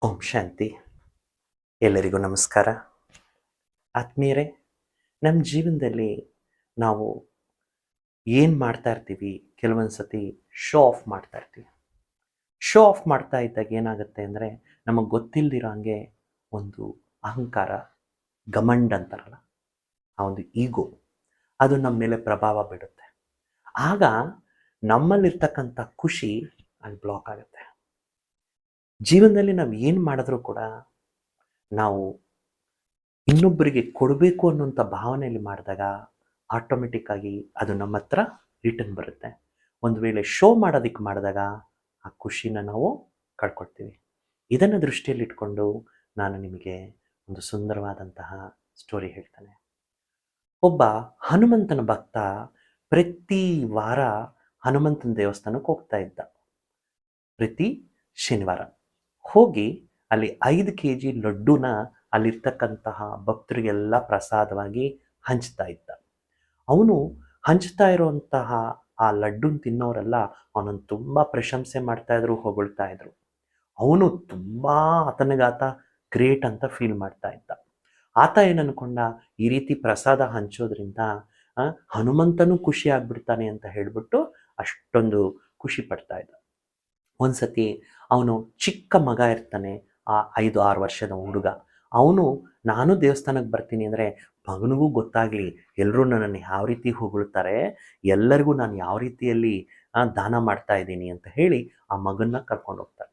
ಓಂ ಶಾಂತಿ. ಎಲ್ಲರಿಗೂ ನಮಸ್ಕಾರ. ಆತ್ಮೀಯರೇ, ನಮ್ಮ ಜೀವನದಲ್ಲಿ ನಾವು ಏನು ಮಾಡ್ತಾ ಇರ್ತೀವಿ, ಕೆಲವೊಂದು ಸತಿ ಶೋ ಆಫ್ ಮಾಡ್ತಾ ಇರ್ತೀವಿ. ಶೋ ಆಫ್ ಮಾಡ್ತಾ ಇದ್ದಾಗ ಏನಾಗುತ್ತೆ ಅಂದರೆ, ನಮಗೆ ಗೊತ್ತಿಲ್ಲದಿರೋ ಹಾಗೆ ಒಂದು ಅಹಂಕಾರ, ಗಮಂಡ್ ಅಂತಾರಲ್ಲ, ಆ ಒಂದು ಈಗೋ ಅದು ನಮ್ಮ ಮೇಲೆ ಪ್ರಭಾವ ಬೀಳುತ್ತೆ. ಆಗ ನಮ್ಮಲ್ಲಿರ್ತಕ್ಕಂಥ ಖುಷಿ ಅಲ್ಲಿ ಬ್ಲಾಕ್ ಆಗುತ್ತೆ. ಜೀವನದಲ್ಲಿ ನಾವು ಏನು ಮಾಡಿದ್ರೂ ಕೂಡ ನಾವು ಇನ್ನೊಬ್ಬರಿಗೆ ಕೊಡಬೇಕು ಅನ್ನೋಂಥ ಭಾವನೆಯಲ್ಲಿ ಮಾಡಿದಾಗ ಆಟೋಮೆಟಿಕ್ ಆಗಿ ಅದು ನಮ್ಮ ಹತ್ರ ರಿಟರ್ನ್ ಬರುತ್ತೆ. ಒಂದು ವೇಳೆ ಶೋ ಮಾಡೋದಕ್ಕೆ ಮಾಡಿದಾಗ ಆ ಖುಷಿನ ನಾವು ಕಳ್ಕೊಳ್ತೀವಿ. ಇದನ್ನು ದೃಷ್ಟಿಯಲ್ಲಿಟ್ಕೊಂಡು ನಾನು ನಿಮಗೆ ಒಂದು ಸುಂದರವಾದಂತಹ ಸ್ಟೋರಿ ಹೇಳ್ತೇನೆ. ಒಬ್ಬ ಹನುಮಂತನ ಭಕ್ತ ಪ್ರತಿ ವಾರ ಹನುಮಂತನ ದೇವಸ್ಥಾನಕ್ಕೆ ಹೋಗ್ತಾ ಇದ್ದ. ಪ್ರತಿ ಶನಿವಾರ ಹೋಗಿ ಅಲ್ಲಿ 5 kg ಲಡ್ಡುನ ಅಲ್ಲಿರ್ತಕ್ಕಂತಹ ಭಕ್ತರಿಗೆಲ್ಲ ಪ್ರಸಾದವಾಗಿ ಹಂಚ್ತಾ ಇದ್ದ. ಅವನು ಹಂಚ್ತಾ ಇರುವಂತಹ ಆ ಲಡ್ಡುನ ತಿನ್ನೋರೆಲ್ಲ ಅವನನ್ನು ತುಂಬ ಪ್ರಶಂಸೆ ಮಾಡ್ತಾ ಇದ್ರು, ಹೊಗಳ್ತಾ ಇದ್ರು. ಅವನು ತುಂಬ ಆತನಿಗಾತ ಗ್ರೇಟ್ ಅಂತ ಫೀಲ್ ಮಾಡ್ತಾ ಇದ್ದ. ಆತ ಏನು ಅನ್ಕೊಂಡ, ಈ ರೀತಿ ಪ್ರಸಾದ ಹಂಚೋದ್ರಿಂದ ಹನುಮಂತನೂ ಖುಷಿ ಆಗ್ಬಿಡ್ತಾನೆ ಅಂತ ಹೇಳ್ಬಿಟ್ಟು ಅಷ್ಟೊಂದು ಖುಷಿ ಪಡ್ತಾ ಇದ್ದ. ಒಂದ್ಸತಿ ಅವನು ಚಿಕ್ಕ ಮಗ ಇರ್ತಾನೆ, ಆ 5-6 ವರ್ಷದ ಹುಡುಗ. ಅವನು ನಾನು ದೇವಸ್ಥಾನಕ್ಕೆ ಬರ್ತೀನಿ ಅಂದರೆ ಮಗನಿಗೂ ಗೊತ್ತಾಗಲಿ, ಎಲ್ಲರೂ ನನ್ನನ್ನು ಯಾವ ರೀತಿ ಹೊಗಳ್ತಾರೆ, ಎಲ್ಲರಿಗೂ ನಾನು ಯಾವ ರೀತಿಯಲ್ಲಿ ದಾನ ಮಾಡ್ತಾ ಇದ್ದೀನಿ ಅಂತ ಹೇಳಿ ಆ ಮಗನ್ನ ಕರ್ಕೊಂಡೋಗ್ತಾನೆ.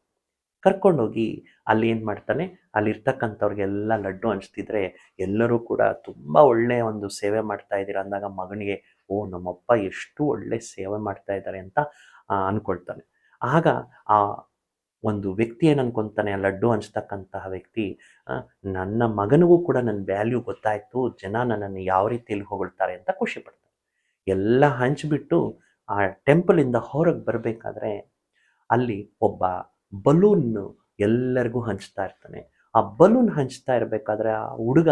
ಕರ್ಕೊಂಡೋಗಿ ಅಲ್ಲಿ ಏನು ಮಾಡ್ತಾನೆ, ಅಲ್ಲಿರ್ತಕ್ಕಂಥವ್ರಿಗೆಲ್ಲ ಲಡ್ಡು ಹಂಚ್ತಿದ್ರೆ ಎಲ್ಲರೂ ಕೂಡ ತುಂಬ ಒಳ್ಳೆಯ ಒಂದು ಸೇವೆ ಮಾಡ್ತಾ ಇದ್ದೀರ ಅಂದಾಗ ಮಗನಿಗೆ, ಓ ನಮ್ಮಪ್ಪ ಎಷ್ಟು ಒಳ್ಳೆ ಸೇವೆ ಮಾಡ್ತಾ ಇದ್ದಾರೆ ಅಂತ ಅಂದ್ಕೊಳ್ತಾನೆ. ಆಗ ಆ ಒಂದು ವ್ಯಕ್ತಿ ಏನು ಅನ್ಕೊತಾನೆ, ಆ ಲಡ್ಡು ಹಂಚ್ತಕ್ಕಂತಹ ವ್ಯಕ್ತಿ, ನನ್ನ ಮಗನಿಗೂ ಕೂಡ ನನ್ನ ವ್ಯಾಲ್ಯೂ ಗೊತ್ತಾಯಿತು, ಜನ ನನ್ನನ್ನು ಯಾವ ರೀತಿಯಲ್ಲಿ ಹೊಗಳ್ತಾರೆ ಅಂತ ಖುಷಿ ಪಡ್ತಾನೆ. ಎಲ್ಲ ಹಂಚಿಬಿಟ್ಟು ಆ ಟೆಂಪಲಿಂದ ಹೊರಗೆ ಬರಬೇಕಾದ್ರೆ ಅಲ್ಲಿ ಒಬ್ಬ ಬಲೂನ್ ಎಲ್ಲರಿಗೂ ಹಂಚ್ತಾ ಇರ್ತಾನೆ. ಆ ಬಲೂನ್ ಹಂಚ್ತಾ ಇರಬೇಕಾದ್ರೆ ಆ ಹುಡುಗ,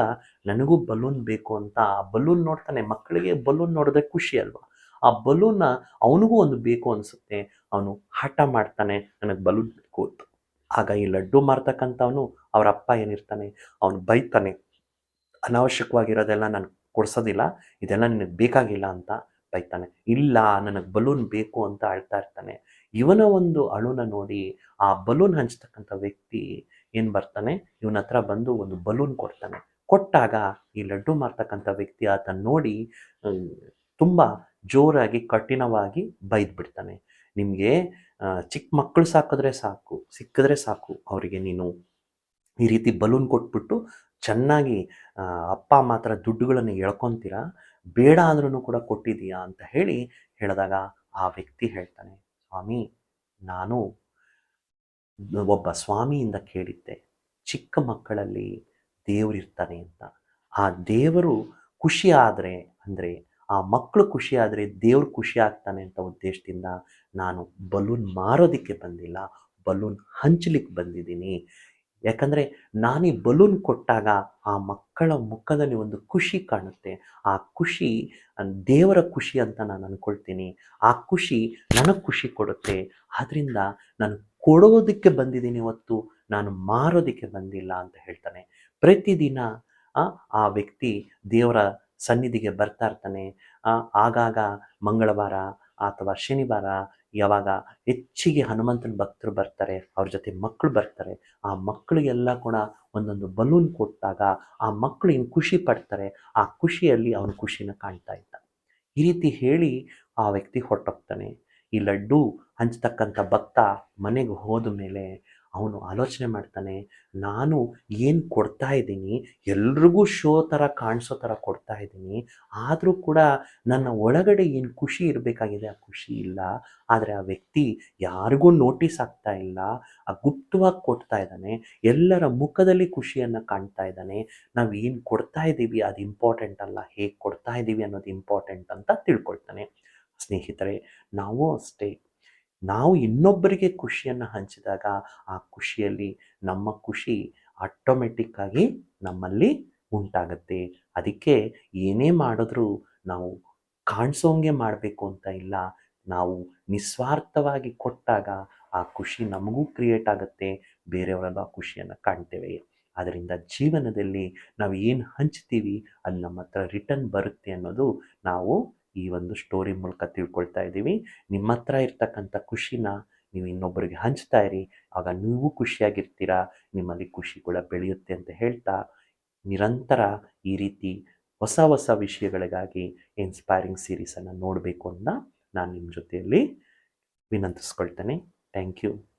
ನನಗೂ ಬಲೂನ್ ಬೇಕು ಅಂತ ಆ ಬಲೂನ್ ನೋಡ್ತಾನೆ. ಮಕ್ಕಳಿಗೆ ಬಲೂನ್ ನೋಡಿದ್ರೆ ಖುಷಿ ಅಲ್ವಾ. ಆ ಬಲೂನ್ನ ಅವನಿಗೂ ಒಂದು ಬೇಕು ಅನಿಸುತ್ತೆ. ಅವನು ಹಠ ಮಾಡ್ತಾನೆ, ನನಗೆ ಬಲೂನ್ ಬೇಕು ಅಂತ. ಆಗ ಈ ಲಡ್ಡು ಮಾರ್ತಕ್ಕಂಥವನು, ಅವರ ಅಪ್ಪ ಏನಿರ್ತಾನೆ, ಅವನು ಬೈತಾನೆ, ಅನಾವಶ್ಯಕವಾಗಿರೋದೆಲ್ಲ ನಾನು ಕೊಡ್ಸೋದಿಲ್ಲ, ಇದೆಲ್ಲ ನಿನಗೆ ಬೇಕಾಗಿಲ್ಲ ಅಂತ ಬೈತಾನೆ. ಇಲ್ಲ, ನನಗೆ ಬಲೂನ್ ಬೇಕು ಅಂತ ಅಳ್ತಾ ಇರ್ತಾನೆ. ಇವನ ಒಂದು ಅಳುನ ನೋಡಿ ಆ ಬಲೂನ್ ಹಂಚ್ತಕ್ಕಂಥ ವ್ಯಕ್ತಿ ಏನು ಬರ್ತಾನೆ, ಇವನ ಹತ್ರ ಬಂದು ಒಂದು ಬಲೂನ್ ಕೊಡ್ತಾನೆ. ಕೊಟ್ಟಾಗ ಈ ಲಡ್ಡು ಮಾರ್ತಕ್ಕಂಥ ವ್ಯಕ್ತಿ ಆತನ ನೋಡಿ ತುಂಬ ಜೋರಾಗಿ ಕಠಿಣವಾಗಿ ಬೈದ್ಬಿಡ್ತಾನೆ. ನಿಮಗೆ ಚಿಕ್ಕ ಮಕ್ಕಳು ಸಿಕ್ಕಿದ್ರೆ ಸಾಕು, ಅವರಿಗೆ ನೀನು ಈ ರೀತಿ ಬಲೂನ್ ಕೊಟ್ಬಿಟ್ಟು ಚೆನ್ನಾಗಿ ಅಪ್ಪ ಮಾತ್ರ ದುಡ್ಡುಗಳನ್ನು ಎಳ್ಕೊತೀರಾ, ಬೇಡ ಅಂದ್ರೂ ಕೂಡ ಕೊಟ್ಟಿದ್ದೀಯಾ ಅಂತ ಹೇಳಿದಾಗ ಆ ವ್ಯಕ್ತಿ ಹೇಳ್ತಾನೆ, ಸ್ವಾಮಿ, ನಾನು ಒಬ್ಬ ಸ್ವಾಮಿಯಿಂದ ಕೇಳಿದ್ದೆ, ಚಿಕ್ಕ ಮಕ್ಕಳಲ್ಲಿ ದೇವರಿರ್ತಾನೆ ಅಂತ. ಆ ದೇವರು ಖುಷಿ ಆದರೆ, ಅಂದರೆ ಆ ಮಕ್ಕಳು ಖುಷಿ ಆದರೆ ದೇವ್ರು ಖುಷಿ ಆಗ್ತಾನೆ ಅಂತ ಉದ್ದೇಶದಿಂದ ನಾನು ಬಲೂನ್ ಮಾರೋದಕ್ಕೆ ಬಂದಿಲ್ಲ, ಬಲೂನ್ ಹಂಚಲಿಕ್ಕೆ ಬಂದಿದ್ದೀನಿ. ಯಾಕಂದರೆ ನಾನು ಈ ಬಲೂನ್ ಕೊಟ್ಟಾಗ ಆ ಮಕ್ಕಳ ಮುಖದಲ್ಲಿ ಒಂದು ಖುಷಿ ಕಾಣುತ್ತೆ. ಆ ಖುಷಿ ದೇವರ ಖುಷಿ ಅಂತ ನಾನು ಅಂದ್ಕೊಳ್ತೀನಿ. ಆ ಖುಷಿ ನನಗೆ ಖುಷಿ ಕೊಡುತ್ತೆ. ಆದ್ದರಿಂದ ನಾನು ಕೊಡೋದಕ್ಕೆ ಬಂದಿದ್ದೀನಿ ಹೊತ್ತು ನಾನು ಮಾರೋದಕ್ಕೆ ಬಂದಿಲ್ಲ ಅಂತ ಹೇಳ್ತಾನೆ. ಪ್ರತಿದಿನ ಆ ವ್ಯಕ್ತಿ ದೇವರ ಸನ್ನಿಧಿಗೆ ಬರ್ತಾ ಇರ್ತಾನೆ. ಆಗಾಗ ಮಂಗಳವಾರ ಅಥವಾ ಶನಿವಾರ ಯಾವಾಗ ಹೆಚ್ಚಿಗೆ ಹನುಮಂತನ ಭಕ್ತರು ಬರ್ತಾರೆ, ಅವ್ರ ಜೊತೆ ಮಕ್ಕಳು ಬರ್ತಾರೆ, ಆ ಮಕ್ಕಳಿಗೆಲ್ಲ ಕೂಡ ಒಂದೊಂದು ಬಲೂನ್ ಕೊಟ್ಟಾಗ ಆ ಮಕ್ಕಳು ಏನು ಖುಷಿ ಪಡ್ತಾರೆ, ಆ ಖುಷಿಯಲ್ಲಿ ಅವನ ಖುಷಿನ ಕಾಣ್ತಾ ಇದ್ದ. ಈ ರೀತಿ ಹೇಳಿ ಆ ವ್ಯಕ್ತಿ ಹೊರಟೋಗ್ತಾನೆ. ಈ ಲಡ್ಡು ಹಂಚ್ತಕ್ಕಂಥ ಭಕ್ತ ಮನೆಗೆ ಹೋದ ಮೇಲೆ ಅವನು ಆಲೋಚನೆ ಮಾಡ್ತಾನೆ, ನಾನು ಏನು ಕೊಡ್ತಾ ಇದ್ದೀನಿ, ಎಲ್ರಿಗೂ ಶೋ ಥರ ಕಾಣಿಸೋ ಥರ ಕೊಡ್ತಾ ಇದ್ದೀನಿ, ಆದರೂ ಕೂಡ ನನ್ನ ಒಳಗಡೆ ಏನು ಖುಷಿ ಇರಬೇಕಾಗಿದೆ ಆ ಖುಷಿ ಇಲ್ಲ. ಆದರೆ ಆ ವ್ಯಕ್ತಿ ಯಾರಿಗೂ ನೋಟಿಸ್ ಆಗ್ತಾ ಇಲ್ಲ, ಗುಪ್ತವಾಗಿ ಕೊಡ್ತಾ ಇದ್ದಾನೆ, ಎಲ್ಲರ ಮುಖದಲ್ಲಿ ಖುಷಿಯನ್ನು ಕಾಣ್ತಾ ಇದ್ದಾನೆ. ನಾವು ಏನು ಕೊಡ್ತಾ ಇದ್ದೀವಿ ಅದು ಇಂಪಾರ್ಟೆಂಟ್ ಅಲ್ಲ, ಹೇಗೆ ಕೊಡ್ತಾ ಇದ್ದೀವಿ ಅನ್ನೋದು ಇಂಪಾರ್ಟೆಂಟ್ ಅಂತ ತಿಳ್ಕೊಳ್ತಾನೆ. ಸ್ನೇಹಿತರೆ, ನಾವು ಅಷ್ಟೇ, ನಾವು ಇನ್ನೊಬ್ಬರಿಗೆ ಖುಷಿಯನ್ನು ಹಂಚಿದಾಗ ಆ ಖುಷಿಯಲ್ಲಿ ನಮ್ಮ ಖುಷಿ ಆಟೋಮೆಟಿಕ್ಕಾಗಿ ನಮ್ಮಲ್ಲಿ ಉಂಟಾಗುತ್ತೆ. ಅದಕ್ಕೆ ಏನೇ ಮಾಡಿದ್ರೂ ನಾವು ಕಾಣಿಸೋಂಗೆ ಮಾಡಬೇಕು ಅಂತ ಇಲ್ಲ. ನಾವು ನಿಸ್ವಾರ್ಥವಾಗಿ ಕೊಟ್ಟಾಗ ಆ ಖುಷಿ ನಮಗೂ ಕ್ರಿಯೇಟ್ ಆಗುತ್ತೆ, ಬೇರೆಯವರೆಲ್ಲ ಖುಷಿಯನ್ನು ಕಾಣ್ತೇವೆ. ಆದ್ದರಿಂದ ಜೀವನದಲ್ಲಿ ನಾವು ಏನು ಹಂಚ್ತೀವಿ ಅದು ನಮ್ಮ ಹತ್ರ ರಿಟರ್ನ್ ಬರುತ್ತೆ ಅನ್ನೋದು ನಾವು ಈ ಒಂದು ಸ್ಟೋರಿ ಮೂಲಕ ತಿಳ್ಕೊಳ್ತಾ ಇದ್ದೀವಿ. ನಿಮ್ಮ ಹತ್ರ ಇರ್ತಕ್ಕಂಥ ಖುಷಿನ ನೀವು ಇನ್ನೊಬ್ಬರಿಗೆ ಹಂಚ್ತಾ ಇರಿ, ಆಗ ನೀವು ಖುಷಿಯಾಗಿರ್ತೀರಾ, ನಿಮ್ಮಲ್ಲಿ ಖುಷಿ ಕೂಡ ಬೆಳೆಯುತ್ತೆ ಅಂತ ಹೇಳ್ತಾ, ನಿರಂತರ ಈ ರೀತಿ ಹೊಸ ಹೊಸ ವಿಷಯಗಳಿಗಾಗಿ ಇನ್ಸ್ಪೈರಿಂಗ್ ಸೀರೀಸನ್ನು ನೋಡಬೇಕು ಅಂತ ನಾನು ನಿಮ್ಮ ಜೊತೆಯಲ್ಲಿ ವಿನಂತಿಸ್ಕೊಳ್ತೇನೆ. Thank you.